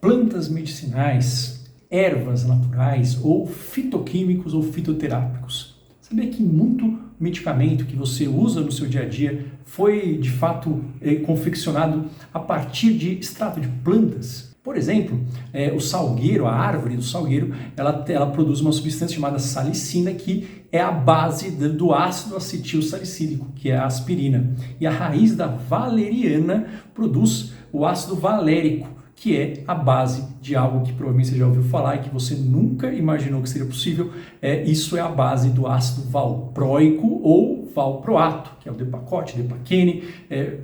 plantas medicinais, ervas naturais ou fitoquímicos ou fitoterápicos. Sabia que muito medicamento que você usa no seu dia a dia foi de fato confeccionado a partir de extrato de plantas? Por exemplo, o salgueiro, a árvore do salgueiro, ela produz uma substância chamada salicina, que é a base do ácido acetil salicílico, que é a aspirina. E a raiz da valeriana produz o ácido valérico, que é a base de algo que provavelmente você já ouviu falar e que você nunca imaginou que seria possível. Isso é a base do ácido valproico ou valproato, que é o depakote, depaquene,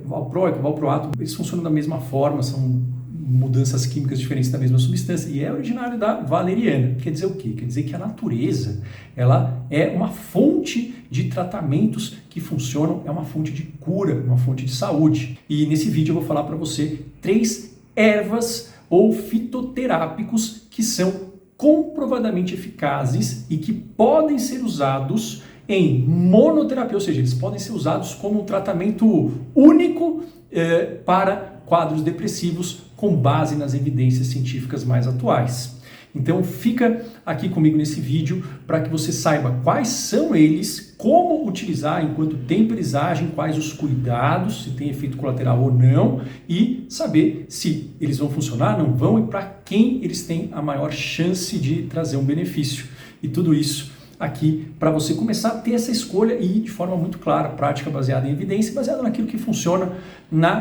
valproico, valproato. Eles funcionam da mesma forma, são mudanças químicas diferentes da mesma substância e é originário da valeriana. Quer dizer o quê? Quer dizer que a natureza, ela é uma fonte de tratamentos que funcionam, é uma fonte de cura, uma fonte de saúde. E nesse vídeo eu vou falar para você 3 ervas ou fitoterápicos que são comprovadamente eficazes e que podem ser usados em monoterapia, ou seja, eles podem ser usados como um tratamento único para quadros depressivos com base nas evidências científicas mais atuais. Então fica aqui comigo nesse vídeo para que você saiba quais são eles, como utilizar, em quanto tempo eles agem, quais os cuidados, se tem efeito colateral ou não, e saber se eles vão funcionar, não vão, e para quem eles têm a maior chance de trazer um benefício. E tudo isso aqui para você começar a ter essa escolha e de forma muito clara, prática, baseada em evidência, baseada naquilo que funciona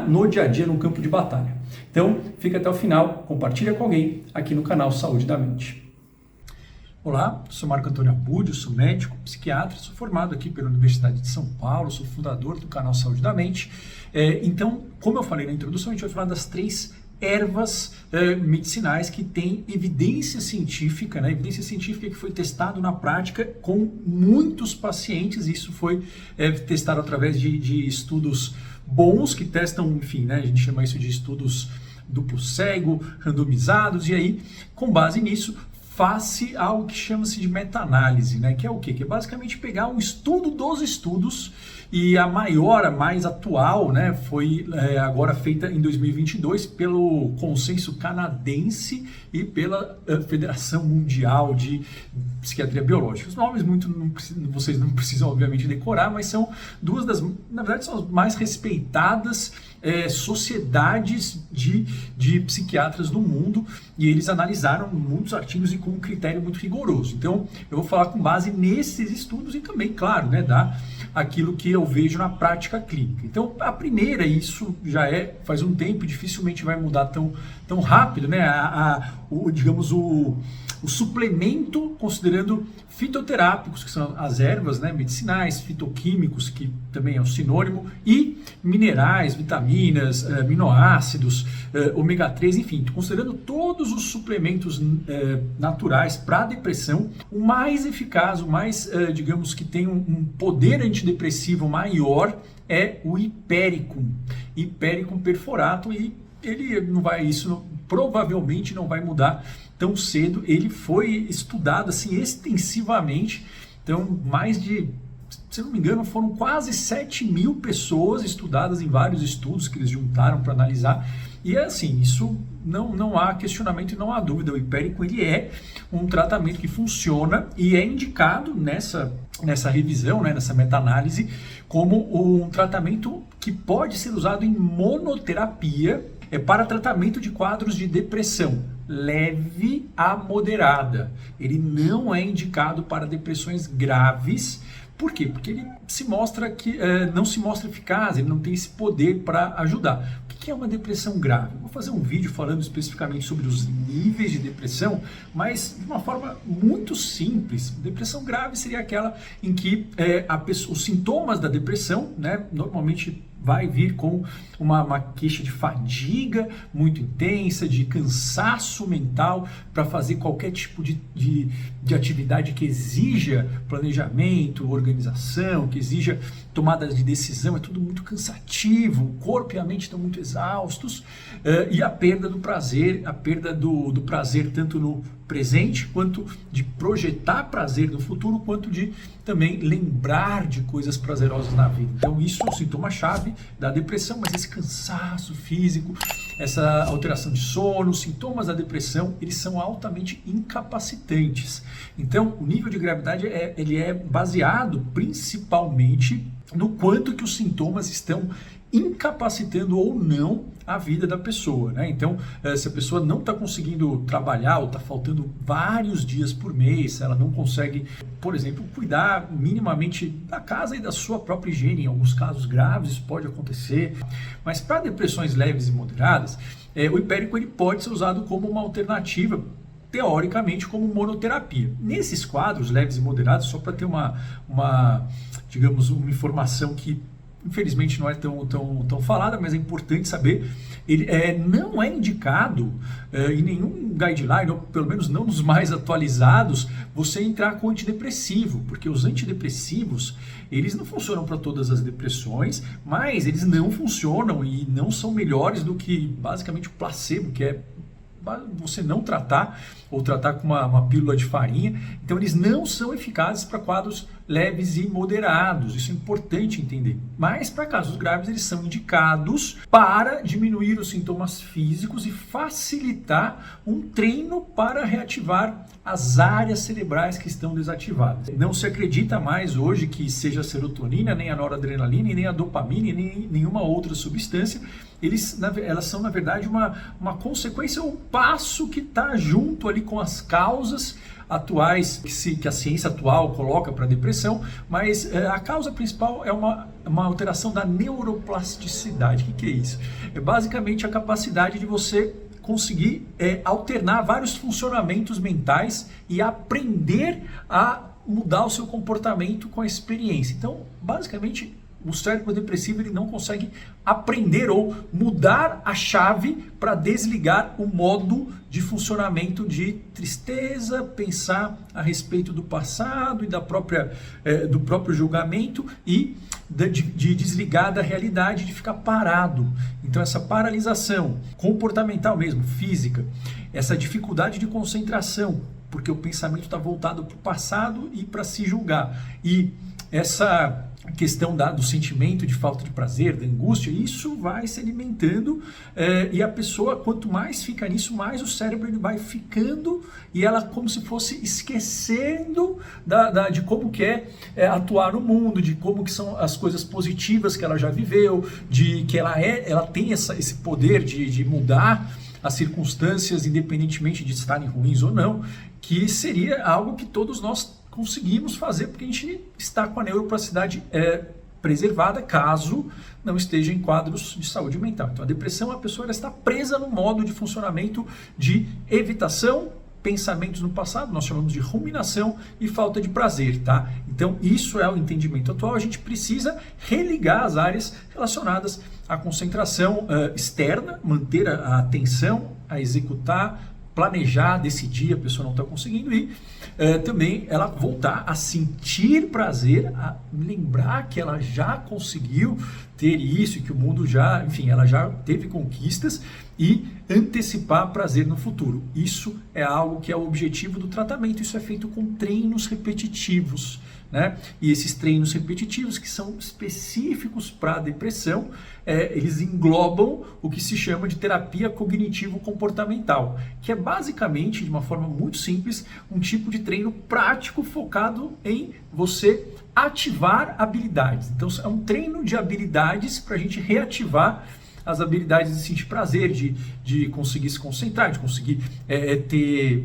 no dia a dia, no campo de batalha. Então, fica até o final, compartilha com alguém aqui no canal Saúde da Mente. Olá, sou Marco Antônio Abud, sou médico, psiquiatra, sou formado aqui pela Universidade de São Paulo, sou fundador do canal Saúde da Mente. Então, como eu falei na introdução, a gente vai falar das 3 ervas medicinais que têm evidência científica, né? Evidência científica que foi testado na prática com muitos pacientes. Isso foi testado através de estudos bons que testam, enfim, né? A gente chama isso de estudos duplo cego, randomizados, e aí, com base nisso, faz-se algo que chama-se de meta-análise, né? Que é o quê? Que é basicamente pegar um estudo dos estudos, e a maior, a mais atual, né, foi agora feita em 2022 pelo Consenso Canadense e pela Federação Mundial de Psiquiatria Biológica. Os nomes vocês não precisam obviamente decorar, mas são duas das, na verdade, são as mais respeitadas sociedades de psiquiatras do mundo, e eles analisaram muitos artigos e com um critério muito rigoroso. Então, eu vou falar com base nesses estudos e também, claro, né, dar aquilo que eu vejo na prática clínica. Então, a primeira, isso já faz um tempo, dificilmente vai mudar tão rápido, né? Digamos, o suplemento, considerando fitoterápicos, que são as ervas, né, medicinais, fitoquímicos, que também é um sinônimo, e minerais, vitaminas, aminoácidos, ômega 3, enfim, considerando todos os suplementos naturais para a depressão, o mais eficaz, o mais, digamos, que tem um poder antidepressivo maior é o Hipericum perfuratum, e ele não vai, provavelmente não vai mudar tão cedo. Ele foi estudado assim extensivamente, então mais de, se não me engano, foram quase 7.000 pessoas estudadas em vários estudos que eles juntaram para analisar, e assim, isso não há questionamento e não há dúvida. O Hipericum, ele é um tratamento que funciona e é indicado nessa revisão, né, nessa meta-análise, como um tratamento que pode ser usado em monoterapia para tratamento de quadros de depressão leve a moderada. Ele não é indicado para depressões graves. Por quê? Porque ele não se mostra eficaz, ele não tem esse poder para ajudar. O que é uma depressão grave? Vou fazer um vídeo falando especificamente sobre os níveis de depressão, mas de uma forma muito simples. Depressão grave seria aquela em que os sintomas da depressão, né, normalmente vai vir com uma queixa de fadiga muito intensa, de cansaço mental para fazer qualquer tipo de atividade que exija planejamento, organização, que exija tomada de decisão. É tudo muito cansativo, o corpo e a mente estão muito exaustos, e a perda do prazer, do prazer tanto no presente, quanto de projetar prazer no futuro, quanto de também lembrar de coisas prazerosas na vida. Então isso é o sintoma-chave da depressão, mas esse cansaço físico, essa alteração de sono, sintomas da depressão, eles são altamente incapacitantes. Então, o nível de gravidade ele é baseado principalmente no quanto que os sintomas estão incapacitando ou não a vida da pessoa, né? Então, se a pessoa não está conseguindo trabalhar ou está faltando vários dias por mês, ela não consegue, por exemplo, cuidar minimamente da casa e da sua própria higiene, em alguns casos graves isso pode acontecer, mas para depressões leves e moderadas, o hipérico ele pode ser usado como uma alternativa, teoricamente, como monoterapia. Nesses quadros leves e moderados, só para ter digamos, uma informação que infelizmente não é tão falada, mas é importante saber, ele não é indicado em nenhum guideline, ou pelo menos não nos mais atualizados, você entrar com antidepressivo, porque os antidepressivos, eles não funcionam para todas as depressões, mas eles não funcionam e não são melhores do que basicamente o placebo, que é você não tratar ou tratar com uma pílula de farinha. Então eles não são eficazes para quadros leves e moderados, isso é importante entender. Mas para casos graves eles são indicados para diminuir os sintomas físicos e facilitar um treino para reativar as áreas cerebrais que estão desativadas. Não se acredita mais hoje que seja a serotonina, nem a noradrenalina, nem a dopamina, nem nenhuma outra substância. Elas são, na verdade, uma consequência, um passo que está junto ali com as causas atuais que a ciência atual coloca para a depressão, mas a causa principal é uma alteração da neuroplasticidade. O que é isso? É basicamente a capacidade de você conseguir alternar vários funcionamentos mentais e aprender a mudar o seu comportamento com a experiência. Então, basicamente, o cérebro depressivo ele não consegue aprender ou mudar a chave para desligar o modo de funcionamento de tristeza, pensar a respeito do passado e do próprio julgamento e de desligar da realidade, de ficar parado. Então essa paralisação comportamental mesmo, física, essa dificuldade de concentração, porque o pensamento está voltado para o passado e para se julgar. E essa questão do sentimento de falta de prazer, da angústia, isso vai se alimentando e a pessoa, quanto mais fica nisso, mais o cérebro ele vai ficando e ela como se fosse esquecendo de como que é atuar no mundo, de como que são as coisas positivas que ela já viveu, de que ela tem esse poder de mudar as circunstâncias, independentemente de estarem ruins ou não, que seria algo que todos nós conseguimos fazer porque a gente está com a neuroplasticidade preservada caso não esteja em quadros de saúde mental. Então a depressão, a pessoa está presa no modo de funcionamento de evitação, pensamentos no passado, nós chamamos de ruminação e falta de prazer, tá? Então isso é o entendimento atual, a gente precisa religar as áreas relacionadas à concentração externa, manter a atenção, a executar, planejar, decidir, a pessoa não está conseguindo ir, também ela voltar a sentir prazer, a lembrar que ela já conseguiu ter isso, que o mundo já, enfim, ela já teve conquistas e antecipar prazer no futuro. Isso é algo que é o objetivo do tratamento, isso é feito com treinos repetitivos, né? E esses treinos repetitivos que são específicos para a depressão, eles englobam o que se chama de terapia cognitivo-comportamental, que é basicamente, de uma forma muito simples, um tipo de treino prático focado em você ativar habilidades. Então é um treino de habilidades para a gente reativar as habilidades de sentir prazer, de conseguir se concentrar, de conseguir ter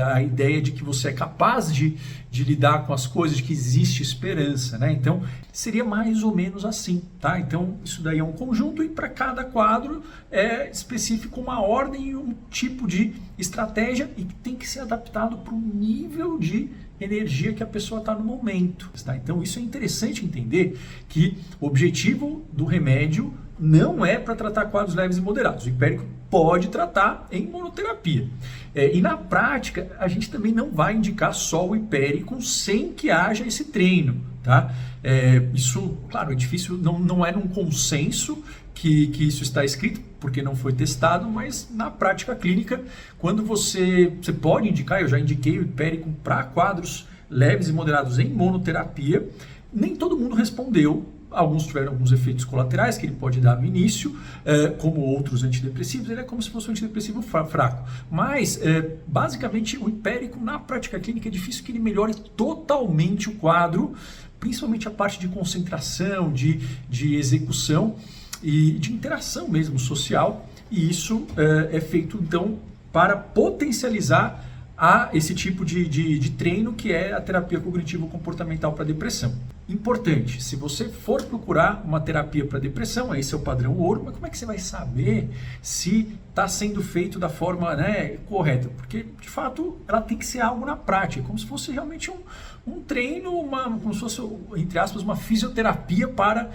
a ideia de que você é capaz de lidar com as coisas, de que existe esperança, né? Então, seria mais ou menos assim, tá? Então, isso daí é um conjunto e para cada quadro é específico uma ordem e um tipo de estratégia e que tem que ser adaptado para o nível de energia que a pessoa está no momento, tá? Então, isso é interessante entender que o objetivo do remédio não é para tratar quadros leves e moderados. O hipérico pode tratar em monoterapia. E na prática, a gente também não vai indicar só o hipérico sem que haja esse treino, tá? Isso, claro, é difícil, não é num consenso que isso está escrito, porque não foi testado, mas na prática clínica, quando você pode indicar, eu já indiquei o hipérico para quadros leves e moderados em monoterapia, nem todo mundo respondeu alguns tiveram alguns efeitos colaterais que ele pode dar no início, como outros antidepressivos, ele é como se fosse um antidepressivo fraco. Mas, basicamente, o hipérico, na prática clínica, é difícil que ele melhore totalmente o quadro, principalmente a parte de concentração, de execução e de interação mesmo social, e isso é feito, então, para potencializar esse tipo de treino que é a terapia cognitivo-comportamental para depressão. Importante, se você for procurar uma terapia para depressão, esse é o padrão ouro, mas como é que você vai saber se está sendo feito da forma, né, correta? Porque, de fato, ela tem que ser algo na prática, como se fosse realmente um treino, como se fosse, entre aspas, uma fisioterapia para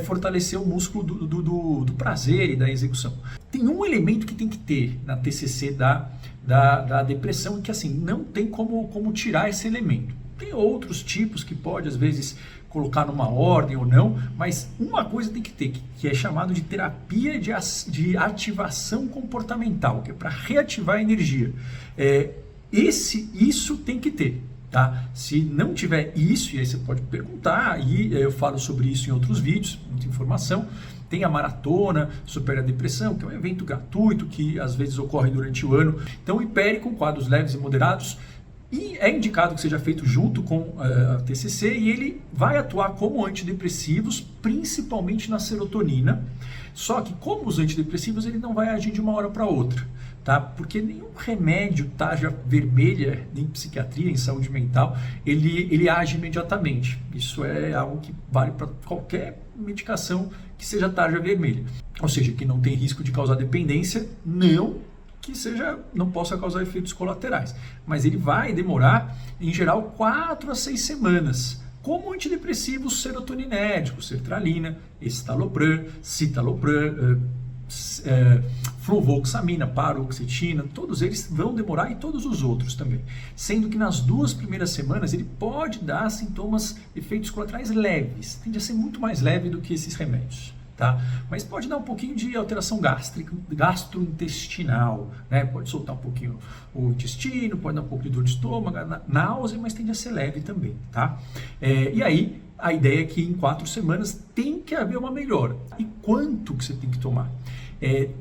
fortalecer o músculo do prazer e da execução. Tem um elemento que tem que ter na TCC da depressão e que, assim, não tem como tirar esse elemento. Tem outros tipos que pode, às vezes, colocar numa ordem ou não, mas uma coisa tem que ter, que é chamado de terapia de ativação comportamental, que é para reativar a energia. Isso tem que ter. Tá? Se não tiver isso, e aí você pode perguntar, e eu falo sobre isso em outros vídeos, muita informação. Tem a Maratona Supere a Depressão, que é um evento gratuito que às vezes ocorre durante o ano. Então, o hipérico, quadros leves e moderados, e é indicado que seja feito junto com a TCC, e ele vai atuar como antidepressivos, principalmente na serotonina. Só que, como os antidepressivos, ele não vai agir de uma hora para outra, tá? Porque nenhum remédio tarja vermelha em psiquiatria, em saúde mental, ele age imediatamente. Isso é algo que vale para qualquer medicação que seja tarja vermelha. Ou seja, que não tem risco de causar dependência, não possa causar efeitos colaterais. Mas ele vai demorar, em geral, 4 a 6 semanas. Como antidepressivos serotoninérgicos, sertralina, escitalopram, citalopram, fluvoxamina, paroxetina, todos eles vão demorar e todos os outros também. Sendo que nas 2 primeiras semanas ele pode dar sintomas, efeitos colaterais leves, tende a ser muito mais leve do que esses remédios. Tá? Mas pode dar um pouquinho de alteração gastrointestinal, né? Pode soltar um pouquinho o intestino, pode dar um pouco de dor de estômago, náusea, mas tende a ser leve também. Tá? E aí, a ideia é que em 4 semanas tem que haver uma melhora. E quanto que você tem que tomar?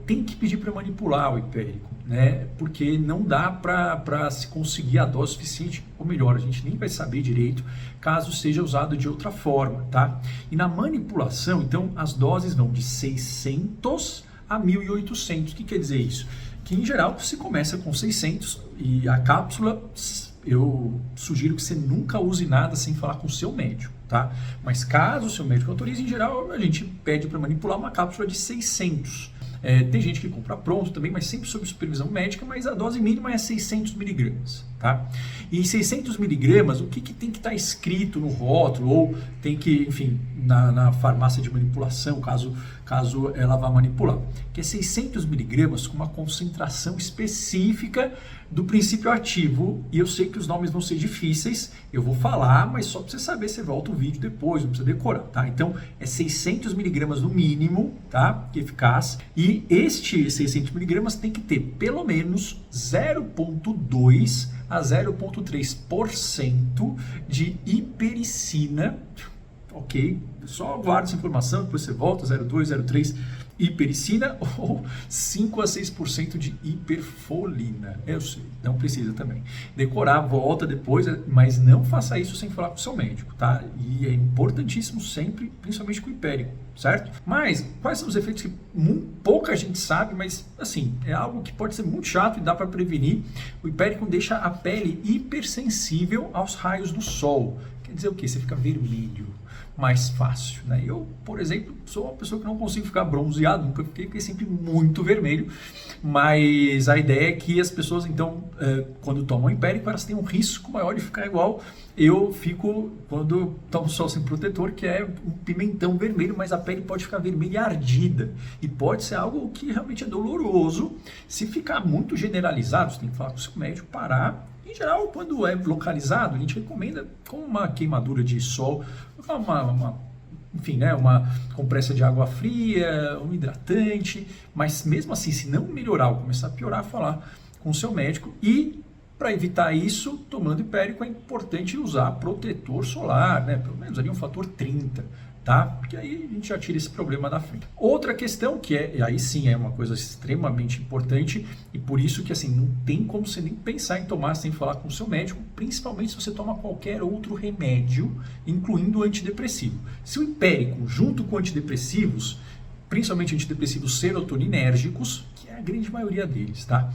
Tem que pedir para manipular o hipérico, né? Porque não dá para se conseguir a dose suficiente, ou melhor, a gente nem vai saber direito caso seja usado de outra forma, tá? E na manipulação, então, as doses vão de 600 a 1.800. O que quer dizer isso? Que em geral se começa com 600 e a cápsula, eu sugiro que você nunca use nada sem falar com o seu médico, tá? Mas caso o seu médico autorize, em geral a gente pede para manipular uma cápsula de 600. Tem gente que compra pronto também, mas sempre sob supervisão médica, mas a dose mínima é 600 miligramas, tá? E 600 miligramas, o que tem que estar escrito no rótulo, ou tem que, enfim, na farmácia de manipulação, caso ela vá manipular, que é 600 miligramas com uma concentração específica do princípio ativo, e eu sei que os nomes vão ser difíceis, eu vou falar, mas só para você saber, você volta o vídeo depois, não precisa decorar, tá? Então, é 600 miligramas no mínimo, tá? Eficaz, e este 600 miligramas tem que ter pelo menos 0,2 a 0,3% de hipericina, ok? Só guarda essa informação, depois você volta, 0,2, 0,3 hipericina ou 5 a 6% de hiperfolina. Eu sei, não precisa também. Decorar, volta depois, mas não faça isso sem falar com o seu médico, tá? E é importantíssimo sempre, principalmente com o hipérico, certo? Mas quais são os efeitos que pouca gente sabe, mas assim, é algo que pode ser muito chato e dá para prevenir. O hipérico deixa a pele hipersensível aos raios do sol. Quer dizer o quê? Você fica vermelho mais fácil, né? Eu, por exemplo, sou uma pessoa que não consigo ficar bronzeado, nunca fiquei sempre muito vermelho, mas a ideia é que as pessoas, então, quando tomam hipérico, elas têm um risco maior de ficar igual eu fico quando tomo sol sem protetor, que é um pimentão vermelho, mas a pele pode ficar vermelha e ardida, e pode ser algo que realmente é doloroso. Se ficar muito generalizado, você tem que falar com o seu médico, parar. Em geral, quando é localizado, a gente recomenda com uma queimadura de sol, enfim, né, uma compressa de água fria, um hidratante, mas mesmo assim, se não melhorar ou começar a piorar, falar com o seu médico. E para evitar isso, tomando hipérico, é importante usar protetor solar, né, pelo menos ali um fator 30, tá? Porque aí a gente já tira esse problema da frente. Outra questão que aí sim é uma coisa extremamente importante e por isso que assim não tem como você nem pensar em tomar sem falar com o seu médico, principalmente se você toma qualquer outro remédio, incluindo o antidepressivo. Se o hipérico junto com antidepressivos, principalmente antidepressivos serotoninérgicos, que é a grande maioria deles, tá?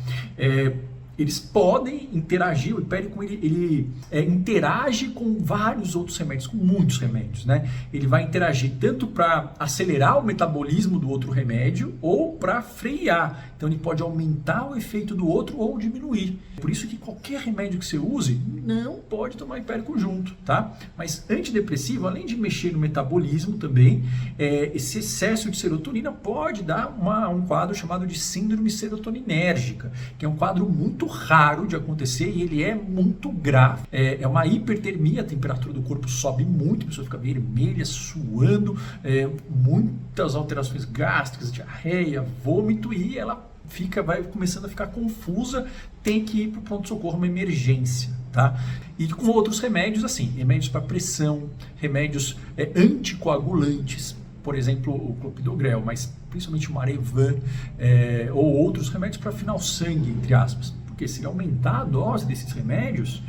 Eles podem interagir, o hipérico ele interage com vários outros remédios, com muitos remédios, né? Ele vai interagir tanto para acelerar o metabolismo do outro remédio ou para frear. Então ele pode aumentar o efeito do outro ou diminuir. Por isso que qualquer remédio que você use, não pode tomar hipérico junto, tá? Mas antidepressivo, além de mexer no metabolismo também, esse excesso de serotonina pode dar um quadro chamado de síndrome serotoninérgica, que é um quadro muito raro de acontecer e ele é muito grave. É uma hipertermia, a temperatura do corpo sobe muito, a pessoa fica vermelha, suando, muitas alterações gástricas, diarreia, vômito e ela vai começando a ficar confusa, tem que ir para o pronto-socorro, uma emergência, tá? E com outros remédios, assim, remédios para pressão, remédios anticoagulantes, por exemplo, o clopidogrel, mas principalmente o Marevan, ou outros remédios para afinar o sangue, entre aspas. Porque se aumentar a dose desses remédios,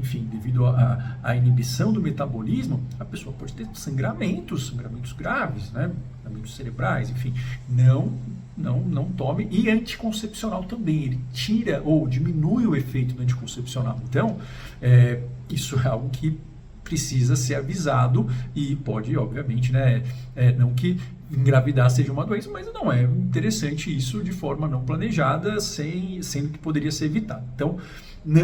enfim, devido à inibição do metabolismo, a pessoa pode ter sangramentos graves, né? Sangramentos cerebrais, enfim. Não tome. E anticoncepcional também, ele tira ou diminui o efeito do anticoncepcional. Então, isso é algo que precisa ser avisado e pode, obviamente, né, não que engravidar seja uma doença, mas não é interessante isso de forma não planejada, sendo que poderia ser evitado. Então,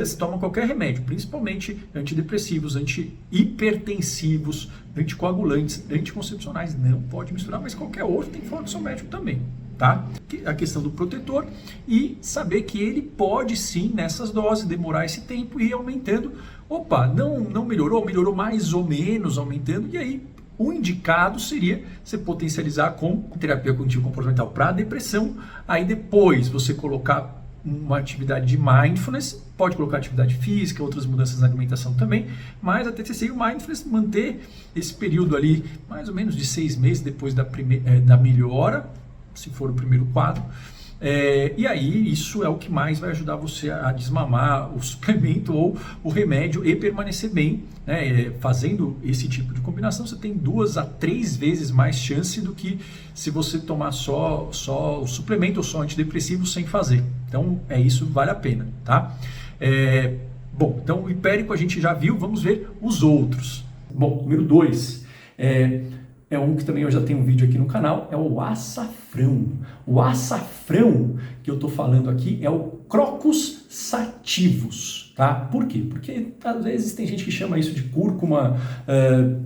se toma qualquer remédio, principalmente antidepressivos, antihipertensivos, anticoagulantes, anticoncepcionais, não pode misturar, mas qualquer outro tem que falar com o seu médico também, tá? A questão do protetor e saber que ele pode sim, nessas doses, demorar esse tempo e ir aumentando. Opa, não melhorou mais ou menos aumentando, e aí o indicado seria você potencializar com terapia cognitivo-comportamental para depressão, aí depois você colocar uma atividade de mindfulness, pode colocar atividade física, outras mudanças na alimentação também, mas a TCC e o mindfulness manter esse período ali, mais ou menos de 6 meses depois da melhora, se for o primeiro quadro, e aí isso é o que mais vai ajudar você a desmamar o suplemento ou o remédio e permanecer bem, né? Fazendo esse tipo de combinação, você tem 2 a 3 vezes mais chance do que se você tomar só o suplemento ou só antidepressivo sem fazer. Então, isso vale a pena, tá? Bom, então o hipérico a gente já viu, vamos ver os outros. Bom, número 2, é um que também eu já tenho um vídeo aqui no canal, é o açafrão. O açafrão que eu estou falando aqui é o Crocus sativus, tá? Por quê? Porque às vezes tem gente que chama isso de cúrcuma,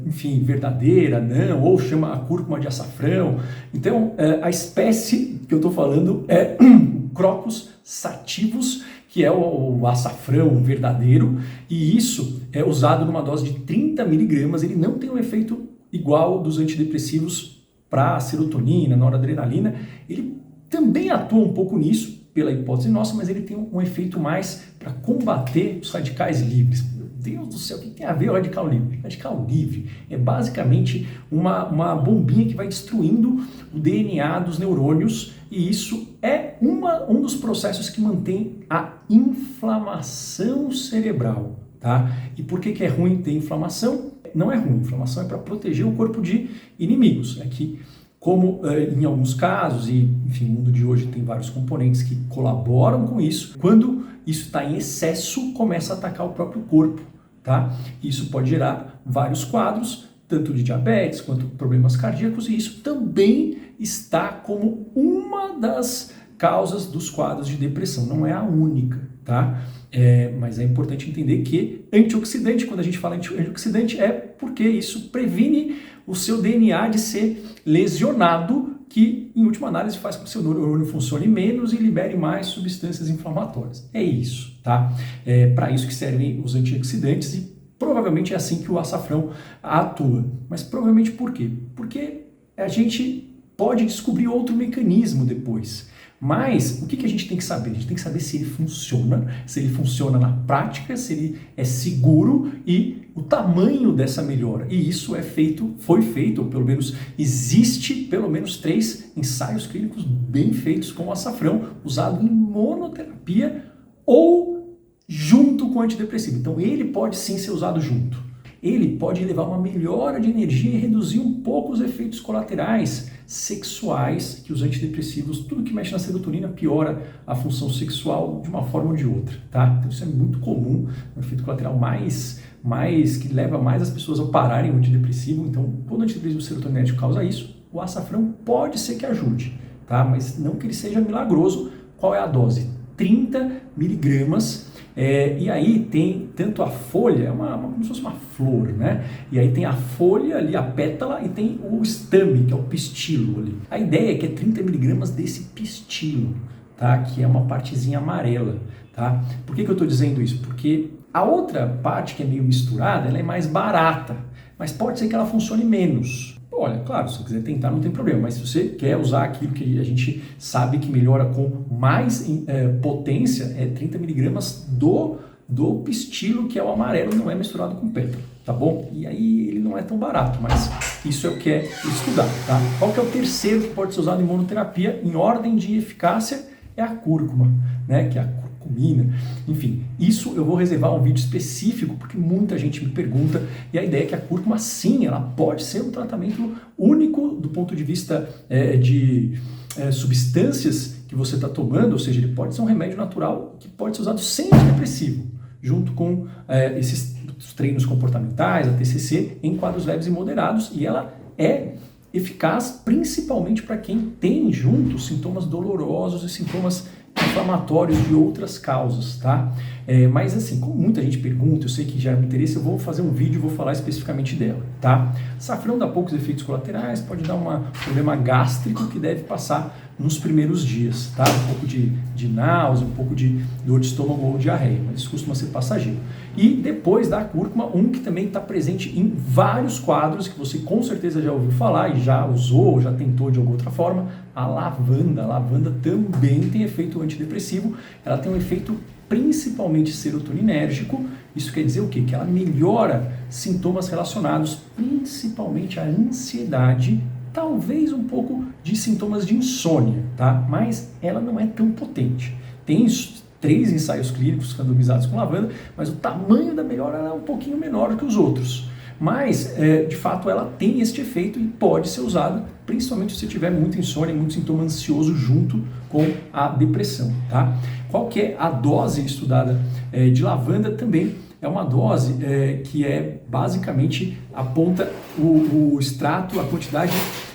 enfim, verdadeira, não, ou chama a cúrcuma de açafrão. Então, a espécie que eu estou falando é o Crocus sativus, que é o açafrão verdadeiro, e isso é usado numa dose de 30 miligramas, ele não tem um efeito igual dos antidepressivos para a serotonina, noradrenalina. Ele também atua um pouco nisso, pela hipótese nossa, mas ele tem um efeito mais para combater os radicais livres. Meu Deus do céu, o que tem a ver o radical livre? Radical livre é basicamente uma bombinha que vai destruindo o DNA dos neurônios, e isso é um dos processos que mantém a inflamação cerebral, tá? E por que é ruim ter inflamação? Não é ruim, inflamação é para proteger o corpo de inimigos. É que, como em alguns casos, e enfim, o mundo de hoje tem vários componentes que colaboram com isso, quando isso está em excesso, começa a atacar o próprio corpo, tá? Isso pode gerar vários quadros, tanto de diabetes quanto problemas cardíacos, e isso também está como uma das causas dos quadros de depressão, não é a única, tá? Mas é importante entender que antioxidante, quando a gente fala antioxidante, é porque isso previne o seu DNA de ser lesionado, que em última análise faz com que o seu neurônio funcione menos e libere mais substâncias inflamatórias. É isso, tá? Para isso que servem os antioxidantes, e provavelmente é assim que o açafrão atua. Mas provavelmente por quê? Porque a gente pode descobrir outro mecanismo depois. Mas o que a gente tem que saber? A gente tem que saber se ele funciona na prática, se ele é seguro e o tamanho dessa melhora. E isso foi feito, ou pelo menos existe pelo menos 3 ensaios clínicos bem feitos com o açafrão, usado em monoterapia ou junto com antidepressivo. Então ele pode sim ser usado junto. Ele pode levar uma melhora de energia e reduzir um pouco os efeitos colaterais sexuais que os antidepressivos, tudo que mexe na serotonina piora a função sexual de uma forma ou de outra, tá? Então isso é muito comum, um efeito colateral mais que leva mais as pessoas a pararem o antidepressivo. Então, quando o antidepressivo serotoninérgico causa isso, o açafrão pode ser que ajude, tá? Mas não que ele seja milagroso. Qual é a dose? 30 miligramas. E aí tem tanto a folha, como se fosse uma flor, né? E aí tem a folha ali, a pétala, e tem o estame, que é o pistilo ali. A ideia é que é 30 miligramas desse pistilo, tá? Que é uma partezinha amarela, tá? Por que eu estou dizendo isso? Porque a outra parte, que é meio misturada, ela é mais barata, mas pode ser que ela funcione menos. Olha, claro, se você quiser tentar não tem problema, mas se você quer usar aquilo que a gente sabe que melhora com mais potência, é 30 miligramas do pistilo, que é o amarelo, não é misturado com pétala, tá bom? E aí ele não é tão barato, mas isso é o que é estudar, tá? Qual que é o terceiro que pode ser usado em monoterapia em ordem de eficácia? É a cúrcuma, né? Que é a curcumina. Enfim, isso eu vou reservar um vídeo específico, porque muita gente me pergunta, e a ideia é que a cúrcuma, sim, ela pode ser um tratamento único do ponto de vista de substâncias que você está tomando, ou seja, ele pode ser um remédio natural que pode ser usado sem antidepressivo, junto com esses treinos comportamentais, a TCC, em quadros leves e moderados, e ela é eficaz principalmente para quem tem junto sintomas dolorosos e sintomas inflamatórios de outras causas, tá? Mas assim, como muita gente pergunta, eu sei que gera interesse, eu vou fazer um vídeo e vou falar especificamente dela, tá? Açafrão dá poucos efeitos colaterais, pode dar um problema gástrico que deve passar nos primeiros dias, tá? Um pouco de náusea, um pouco de dor de estômago ou diarreia, mas isso costuma ser passageiro. E depois da cúrcuma, um que também está presente em vários quadros, que você com certeza já ouviu falar e já usou, já tentou de alguma outra forma, a lavanda. A lavanda também tem efeito antidepressivo, ela tem um efeito principalmente serotoninérgico. Isso quer dizer o quê? Que ela melhora sintomas relacionados principalmente à ansiedade, talvez um pouco de sintomas de insônia, tá? Mas ela não é tão potente. Tem 3 ensaios clínicos randomizados com lavanda, mas o tamanho da melhora é um pouquinho menor que os outros. Mas, de fato, ela tem este efeito e pode ser usada, principalmente se você tiver muita insônia, muito sintoma ansioso junto com a depressão, tá? Qual que é a dose estudada de lavanda? Também é uma dose que basicamente aponta o extrato, a quantidade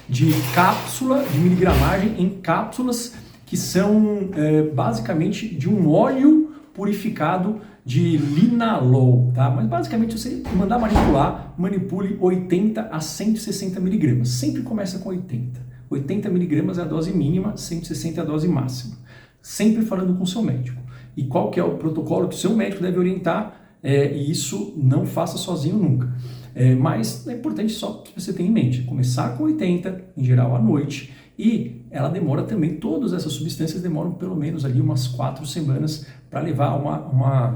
de cápsula, de miligramagem em cápsulas que são basicamente de um óleo purificado de linalol, tá? Mas basicamente você mandar manipular, manipule 80 a 160 miligramas. Sempre começa com 80. 80 miligramas é a dose mínima, 160 é a dose máxima. Sempre falando com o seu médico. E qual que é o protocolo que o seu médico deve orientar? E isso não faça sozinho nunca. Mas é importante só que você tenha em mente, começar com 80, em geral à noite, e ela demora também, todas essas substâncias demoram pelo menos ali umas 4 semanas para levar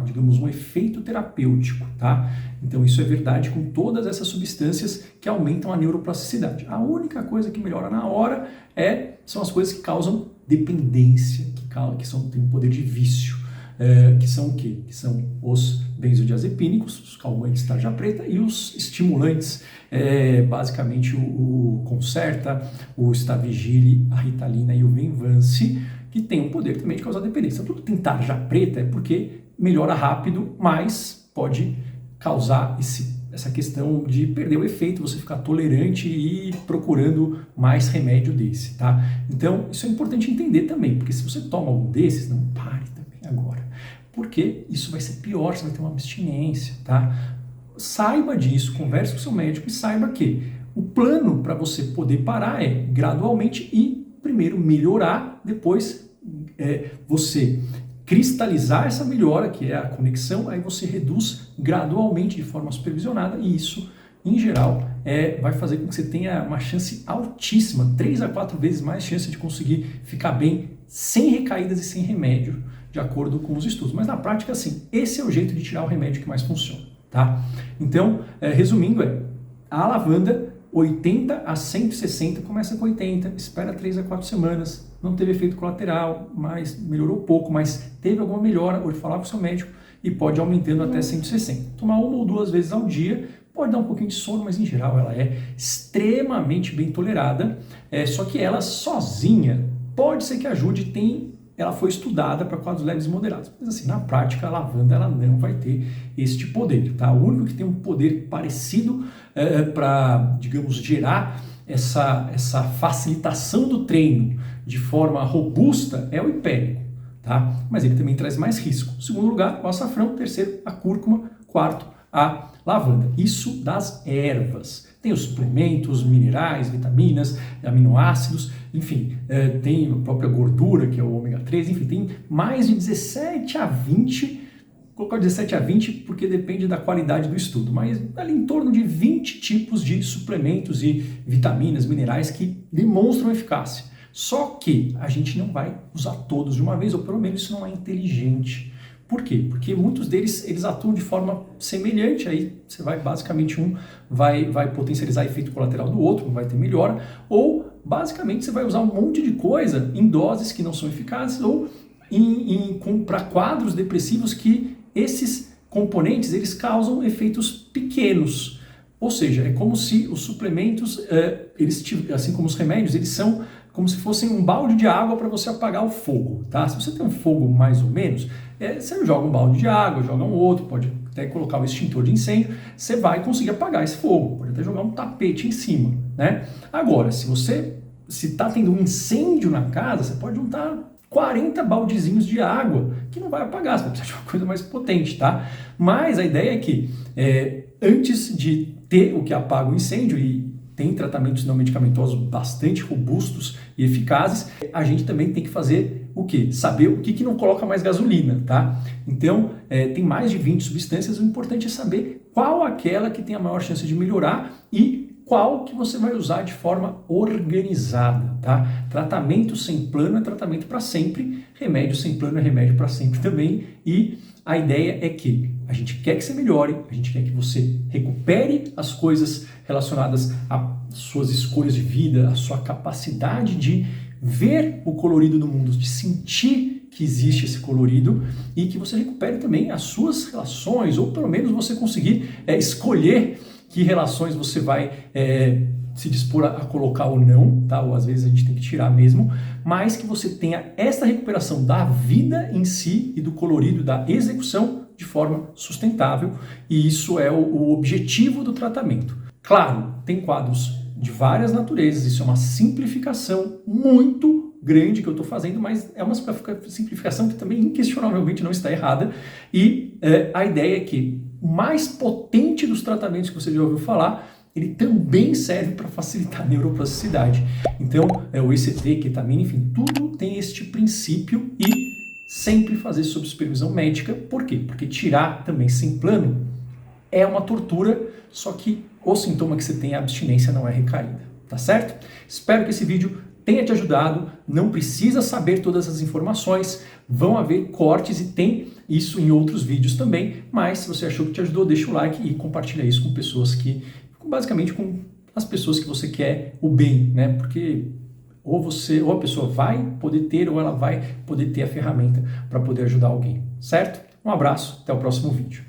digamos, um efeito terapêutico, tá? Então isso é verdade com todas essas substâncias que aumentam a neuroplasticidade. A única coisa que melhora na hora são as coisas que causam dependência, que têm poder de vício. Que são o quê? Que são os benzodiazepínicos, os calmantes tarja preta e os estimulantes, basicamente o Concerta, o Stavigile, a Ritalina e o Venvance, que tem o poder também de causar dependência. Tudo tem tarja preta porque melhora rápido, mas pode causar essa questão de perder o efeito, você ficar tolerante e procurando mais remédio desse, tá? Então, isso é importante entender também, porque se você toma um desses, não pare também agora, porque isso vai ser pior, você vai ter uma abstinência, tá? Saiba disso, converse com o seu médico e saiba que o plano para você poder parar é gradualmente e primeiro melhorar, depois você cristalizar essa melhora, que é a conexão, aí você reduz gradualmente de forma supervisionada e isso, em geral, vai fazer com que você tenha uma chance altíssima, 3 a 4 vezes mais chance de conseguir ficar bem sem recaídas e sem remédio, de acordo com os estudos. Mas na prática, assim, esse é o jeito de tirar o remédio que mais funciona, tá? Então, resumindo, a lavanda 80 a 160, começa com 80, espera 3 a 4 semanas, não teve efeito colateral, mas melhorou pouco, mas teve alguma melhora, pode falar com o seu médico e pode ir aumentando até 160. Tomar 1 ou 2 vezes ao dia, pode dar um pouquinho de sono, mas em geral ela é extremamente bem tolerada, só que ela sozinha pode ser que ajude, ela foi estudada para quadros leves e moderados, mas assim, na prática a lavanda ela não vai ter este poder, tá? O único que tem um poder parecido para, digamos, gerar essa facilitação do treino de forma robusta é o hipérico, tá? Mas ele também traz mais risco. Segundo lugar, o açafrão, terceiro, a cúrcuma, quarto, a lavanda. Isso das ervas. Tem os suplementos, minerais, vitaminas, aminoácidos, enfim, tem a própria gordura, que é o ômega 3, enfim, tem mais de 17 a 20, vou colocar 17 a 20 porque depende da qualidade do estudo, mas ali em torno de 20 tipos de suplementos e vitaminas, minerais que demonstram eficácia. Só que a gente não vai usar todos de uma vez, ou pelo menos isso não é inteligente. Por quê? Porque muitos deles eles atuam de forma semelhante, aí você vai basicamente vai potencializar efeito colateral do outro, não vai ter melhora, ou basicamente você vai usar um monte de coisa em doses que não são eficazes ou para quadros depressivos que esses componentes eles causam efeitos pequenos. Ou seja, é como se os suplementos, assim como os remédios, eles são como se fossem um balde de água para você apagar o fogo, tá? Se você tem um fogo mais ou menos, você joga um balde de água, joga um outro, pode até colocar o extintor de incêndio, você vai conseguir apagar esse fogo, pode até jogar um tapete em cima, né? Agora, se está tendo um incêndio na casa, você pode juntar 40 baldezinhos de água, que não vai apagar, você vai precisar de uma coisa mais potente, tá? Mas a ideia é que, antes de ter o que apaga o incêndio, e tem tratamentos não medicamentosos bastante robustos e eficazes, a gente também tem que fazer o quê? Saber o que não coloca mais gasolina, tá? Então, tem mais de 20 substâncias, o importante é saber qual aquela que tem a maior chance de melhorar e qual que você vai usar de forma organizada, tá? Tratamento sem plano é tratamento para sempre, remédio sem plano é remédio para sempre também, e a ideia é que a gente quer que você melhore, a gente quer que você recupere as coisas relacionadas às suas escolhas de vida, à sua capacidade de ver o colorido do mundo, de sentir que existe esse colorido e que você recupere também as suas relações, ou pelo menos você conseguir escolher que relações você vai se dispor a colocar ou não, tá? Ou às vezes a gente tem que tirar mesmo, mas que você tenha esta recuperação da vida em si e do colorido, da execução de forma sustentável, e isso é o objetivo do tratamento. Claro, tem quadros de várias naturezas, isso é uma simplificação muito grande que eu estou fazendo, mas é uma simplificação que também inquestionavelmente não está errada, e a ideia é que o mais potente dos tratamentos que você já ouviu falar, ele também serve para facilitar a neuroplasticidade. Então, o ECT, ketamina, enfim, tudo tem este princípio e sempre fazer sob supervisão médica. Por quê? Porque tirar também sem plano é uma tortura, só que o sintoma que você tem é abstinência, não é recaída, tá certo? Espero que esse vídeo tenha te ajudado, não precisa saber todas as informações, vão haver cortes e tem isso em outros vídeos também, mas se você achou que te ajudou, deixa o like e compartilha isso com pessoas basicamente com as pessoas que você quer o bem, né? Porque ou a pessoa vai poder ter, ou ela vai poder ter a ferramenta para poder ajudar alguém, certo? Um abraço, até o próximo vídeo.